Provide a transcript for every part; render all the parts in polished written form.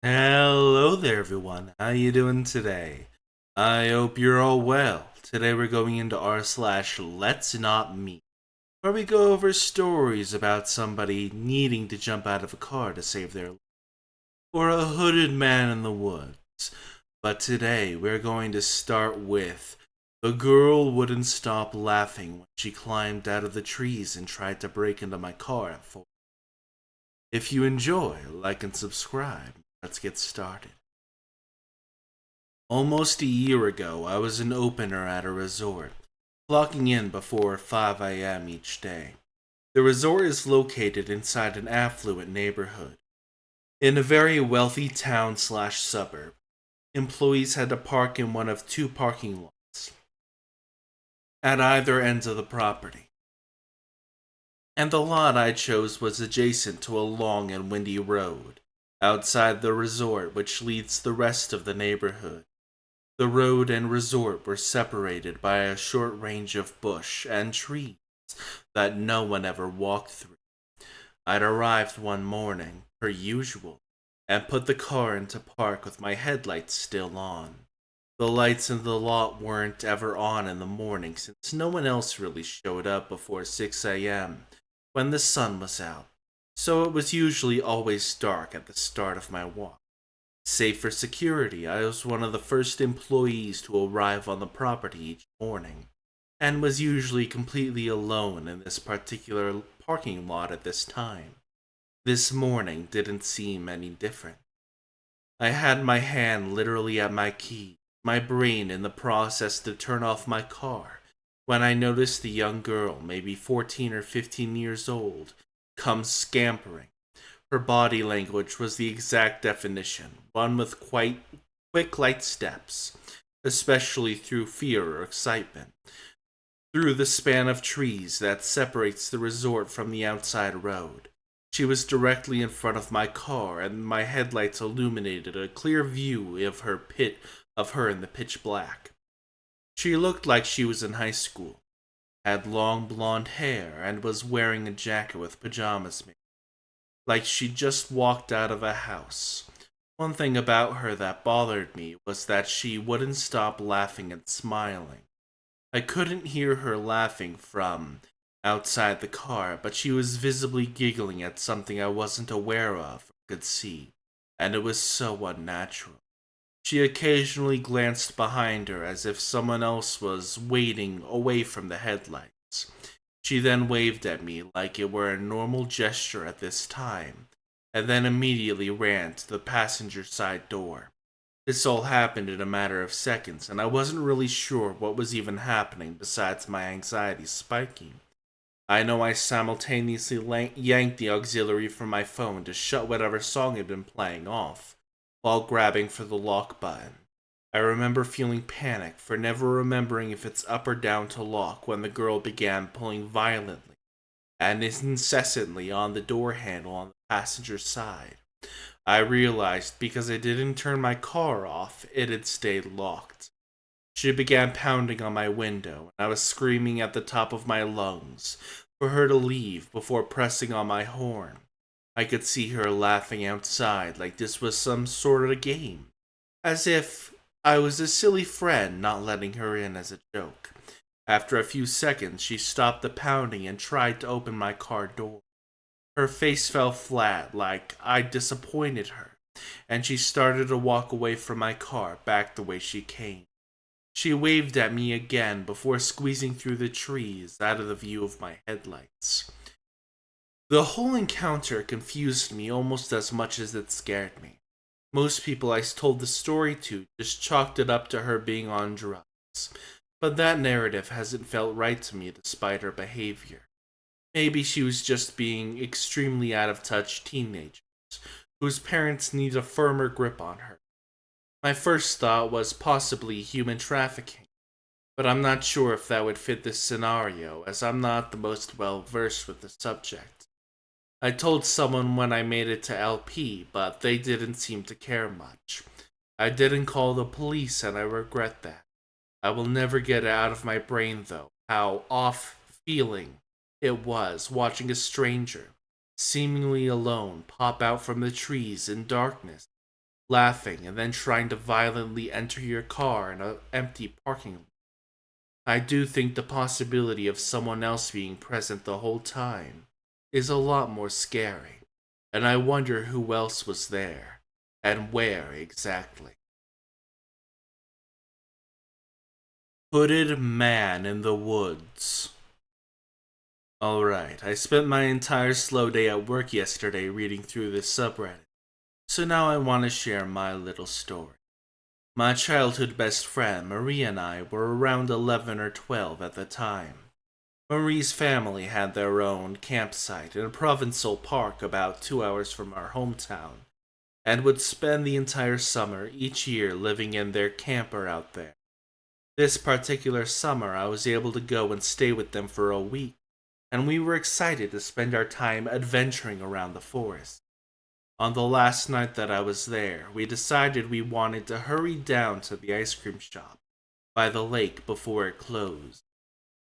Hello there everyone, how you doing today? I hope you're all well. Today we're going into r/Let's Not Meet, where we go over stories about somebody needing to jump out of a car to save their life, or a hooded man in the woods. But today we're going to start with the girl wouldn't stop laughing when she climbed out of the trees and tried to break into my car at 4. If you enjoy, like and subscribe. Let's get started. Almost a year ago, I was an opener at a resort, clocking in before 5 a.m. each day. The resort is located inside an affluent neighborhood. In a very wealthy town/suburb, employees had to park in one of two parking lots at either ends of the property. And the lot I chose was adjacent to a long and windy road outside the resort which leads the rest of the neighborhood. The road and resort were separated by a short range of bush and trees that no one ever walked through. I'd arrived one morning, per usual, and put the car into park with my headlights still on. The lights in the lot weren't ever on in the morning since no one else really showed up before 6 a.m. when the sun was out, so it was usually always dark at the start of my walk. Save for security, I was one of the first employees to arrive on the property each morning, and was usually completely alone in this particular parking lot at this time. This morning didn't seem any different. I had my hand literally at my key, my brain in the process to turn off my car, when I noticed a young girl, maybe 14 or 15 years old, come scampering. Her body language was the exact definition, one with quite quick, light steps, especially through fear or excitement, through the span of trees that separates the resort from the outside road. She was directly in front of my car, and my headlights illuminated a clear view of her in the pitch black. She looked like she was in high school, had long blonde hair, and was wearing a jacket with pajamas made like she'd just walked out of a house. One thing about her that bothered me was that she wouldn't stop laughing and smiling. I couldn't hear her laughing from outside the car, but she was visibly giggling at something I wasn't aware of or could see, and it was so unnatural. She occasionally glanced behind her as if someone else was waiting away from the headlights. She then waved at me like it were a normal gesture at this time, and then immediately ran to the passenger side door. This all happened in a matter of seconds, and I wasn't really sure what was even happening besides my anxiety spiking. I know I simultaneously yanked the auxiliary from my phone to shut whatever song had been playing off, while grabbing for the lock button. I remember feeling panic for never remembering if it's up or down to lock when the girl began pulling violently and incessantly on the door handle on the passenger side. I realized because I didn't turn my car off, it had stayed locked. She began pounding on my window, and I was screaming at the top of my lungs for her to leave before pressing on my horn. I could see her laughing outside like this was some sort of game, as if I was a silly friend not letting her in as a joke. After a few seconds, she stopped the pounding and tried to open my car door. Her face fell flat like I'd disappointed her, and she started to walk away from my car back the way she came. She waved at me again before squeezing through the trees out of the view of my headlights. The whole encounter confused me almost as much as it scared me. Most people I told the story to just chalked it up to her being on drugs, but that narrative hasn't felt right to me despite her behavior. Maybe she was just being extremely out of touch teenagers whose parents need a firmer grip on her. My first thought was possibly human trafficking, but I'm not sure if that would fit this scenario as I'm not the most well versed with the subject. I told someone when I made it to LP, but they didn't seem to care much. I didn't call the police and I regret that. I will never get it out of my brain though, how off feeling it was watching a stranger, seemingly alone, pop out from the trees in darkness laughing and then trying to violently enter your car in an empty parking lot. I do think the possibility of someone else being present the whole time is a lot more scary, and I wonder who else was there, and where exactly. Hooded Man in the Woods. Alright, I spent my entire slow day at work yesterday reading through this subreddit, so now I want to share my little story. My childhood best friend Marie and I were around 11 or 12 at the time. Marie's family had their own campsite in a provincial park about 2 hours from our hometown, and would spend the entire summer each year living in their camper out there. This particular summer, I was able to go and stay with them for a week, and we were excited to spend our time adventuring around the forest. On the last night that I was there, we decided we wanted to hurry down to the ice cream shop by the lake before it closed.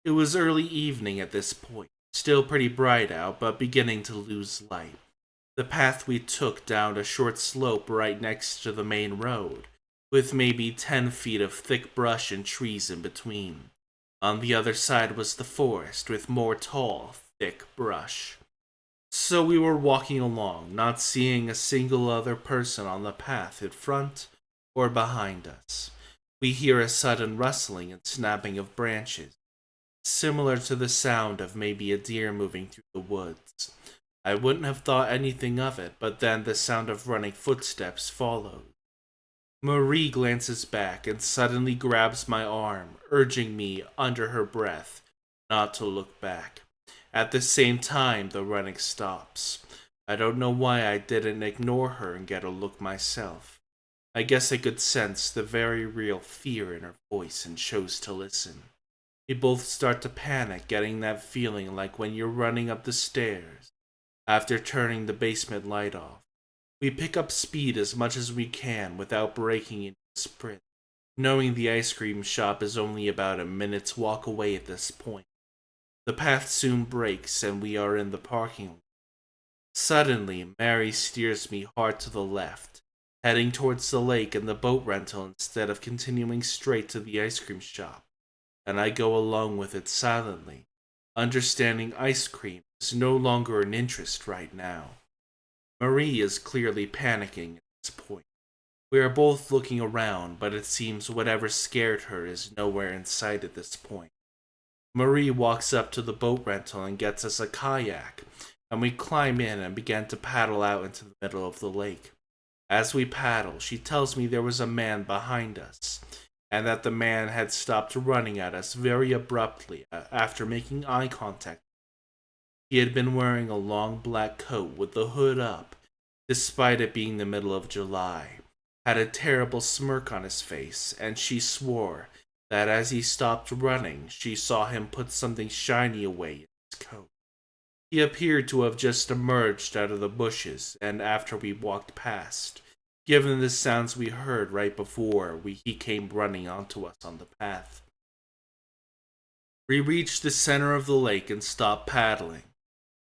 It was early evening at this point, still pretty bright out, but beginning to lose light. The path we took down a short slope right next to the main road, with maybe 10 feet of thick brush and trees in between. On the other side was the forest, with more tall, thick brush. So we were walking along, not seeing a single other person on the path in front or behind us. We hear a sudden rustling and snapping of branches, similar to the sound of maybe a deer moving through the woods. I wouldn't have thought anything of it, but then the sound of running footsteps followed. Marie glances back and suddenly grabs my arm, urging me under her breath not to look back. At the same time, the running stops. I don't know why I didn't ignore her and get a look myself. I guess I could sense the very real fear in her voice and chose to listen. We both start to panic, getting that feeling like when you're running up the stairs after turning the basement light off. We pick up speed as much as we can without breaking into a sprint, knowing the ice cream shop is only about a minute's walk away at this point. The path soon breaks and we are in the parking lot. Suddenly, Mary steers me hard to the left, heading towards the lake and the boat rental instead of continuing straight to the ice cream shop, and I go along with it silently, understanding ice cream is no longer an interest right now. Marie is clearly panicking at this point. We are both looking around, but it seems whatever scared her is nowhere in sight at this point. Marie walks up to the boat rental and gets us a kayak, and we climb in and begin to paddle out into the middle of the lake. As we paddle, she tells me there was a man behind us, and that the man had stopped running at us very abruptly after making eye contact. He had been wearing a long black coat with the hood up, despite it being the middle of July, had a terrible smirk on his face, and she swore that as he stopped running, she saw him put something shiny away in his coat. He appeared to have just emerged out of the bushes, and after we walked past, given the sounds we heard right before he came running onto us on the path. We reached the center of the lake and stopped paddling.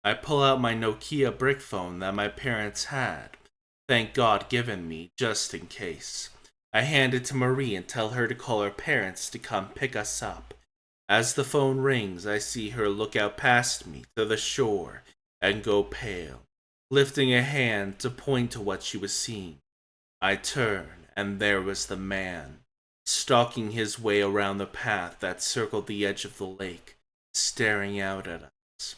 I pull out my Nokia brick phone that my parents had, thank God given me, just in case. I hand it to Marie and tell her to call her parents to come pick us up. As the phone rings, I see her look out past me to the shore and go pale, lifting a hand to point to what she was seeing. I turn, and there was the man, stalking his way around the path that circled the edge of the lake, staring out at us.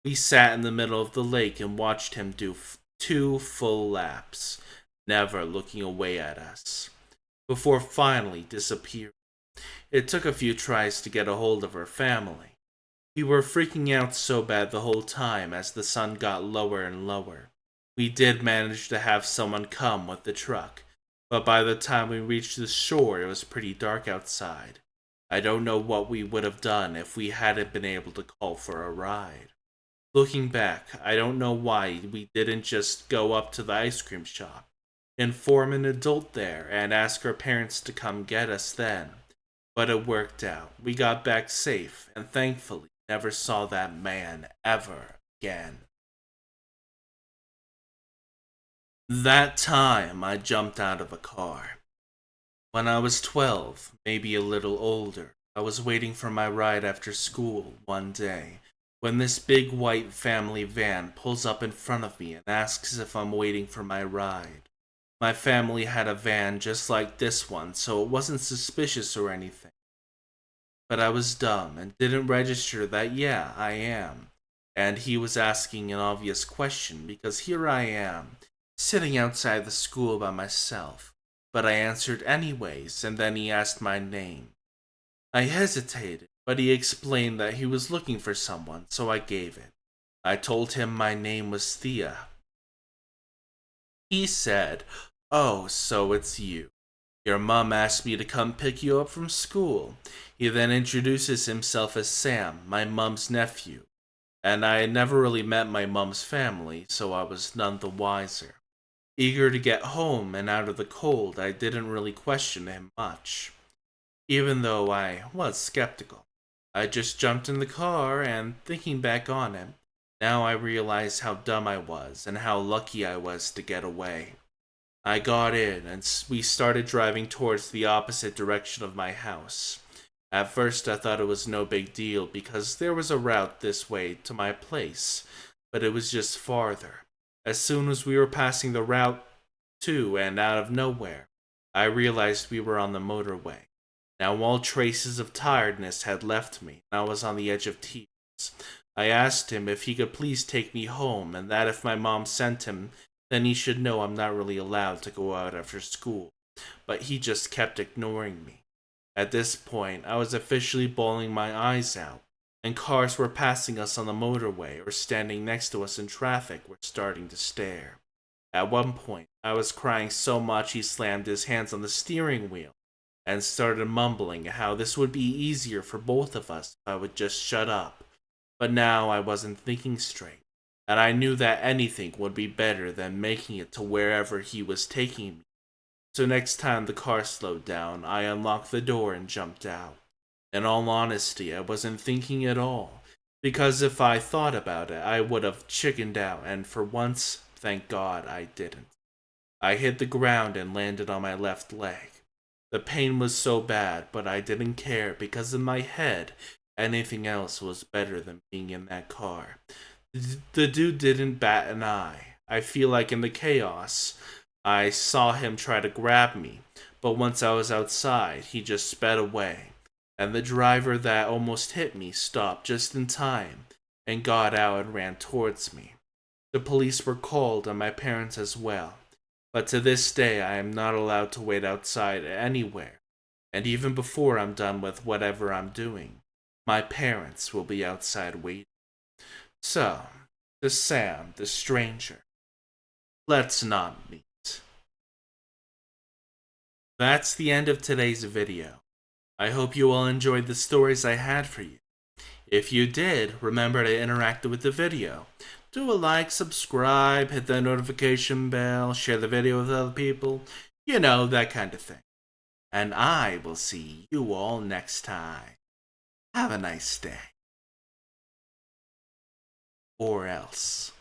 We sat in the middle of the lake and watched him do 2 full laps, never looking away at us, before finally disappearing. It took a few tries to get a hold of her family. We were freaking out so bad the whole time as the sun got lower and lower. We did manage to have someone come with the truck, but by the time we reached the shore it was pretty dark outside. I don't know what we would have done if we hadn't been able to call for a ride. Looking back, I don't know why we didn't just go up to the ice cream shop, inform an adult there, and ask our parents to come get us then. But it worked out. We got back safe, and thankfully never saw that man ever again. That time I jumped out of a car. When I was 12, maybe a little older, I was waiting for my ride after school one day when this big white family van pulls up in front of me and asks if I'm waiting for my ride. My family had a van just like this one, so it wasn't suspicious or anything. But I was dumb and didn't register that, yeah, I am. And he was asking an obvious question because here I am, sitting outside the school by myself. But I answered anyways, and then he asked my name. I hesitated, but he explained that he was looking for someone, so I gave it. I told him my name was Thea. He said, "Oh, so it's you. Your mom asked me to come pick you up from school." He then introduces himself as Sam, my mom's nephew, and I had never really met my mom's family, so I was none the wiser. Eager to get home and out of the cold, I didn't really question him much, even though I was skeptical. I just jumped in the car, and thinking back on it, now I realize how dumb I was and how lucky I was to get away. I got in, and we started driving towards the opposite direction of my house. At first, I thought it was no big deal because there was a route this way to my place, but it was just farther. As soon as we were passing the route to and out of nowhere, I realized we were on the motorway. Now all traces of tiredness had left me, and I was on the edge of tears. I asked him if he could please take me home, and that if my mom sent him, then he should know I'm not really allowed to go out after school. But he just kept ignoring me. At this point, I was officially bawling my eyes out, and cars were passing us on the motorway or standing next to us in traffic were starting to stare. At one point, I was crying so much he slammed his hands on the steering wheel and started mumbling how this would be easier for both of us if I would just shut up. But now I wasn't thinking straight, and I knew that anything would be better than making it to wherever he was taking me. So next time the car slowed down, I unlocked the door and jumped out. In all honesty, I wasn't thinking at all, because if I thought about it, I would have chickened out, and for once, thank God, I didn't. I hit the ground and landed on my left leg. The pain was so bad, but I didn't care because in my head, anything else was better than being in that car. The dude didn't bat an eye. I feel like in the chaos, I saw him try to grab me, but once I was outside, he just sped away, and the driver that almost hit me stopped just in time and got out and ran towards me. The police were called and my parents as well, but to this day I am not allowed to wait outside anywhere, and even before I'm done with whatever I'm doing, my parents will be outside waiting. So, to Sam, the stranger, let's not meet. That's the end of today's video. I hope you all enjoyed the stories I had for you. If you did, remember to interact with the video. Do a like, subscribe, hit that notification bell, share the video with other people, you know, that kind of thing. And I will see you all next time. Have a nice day. Or else.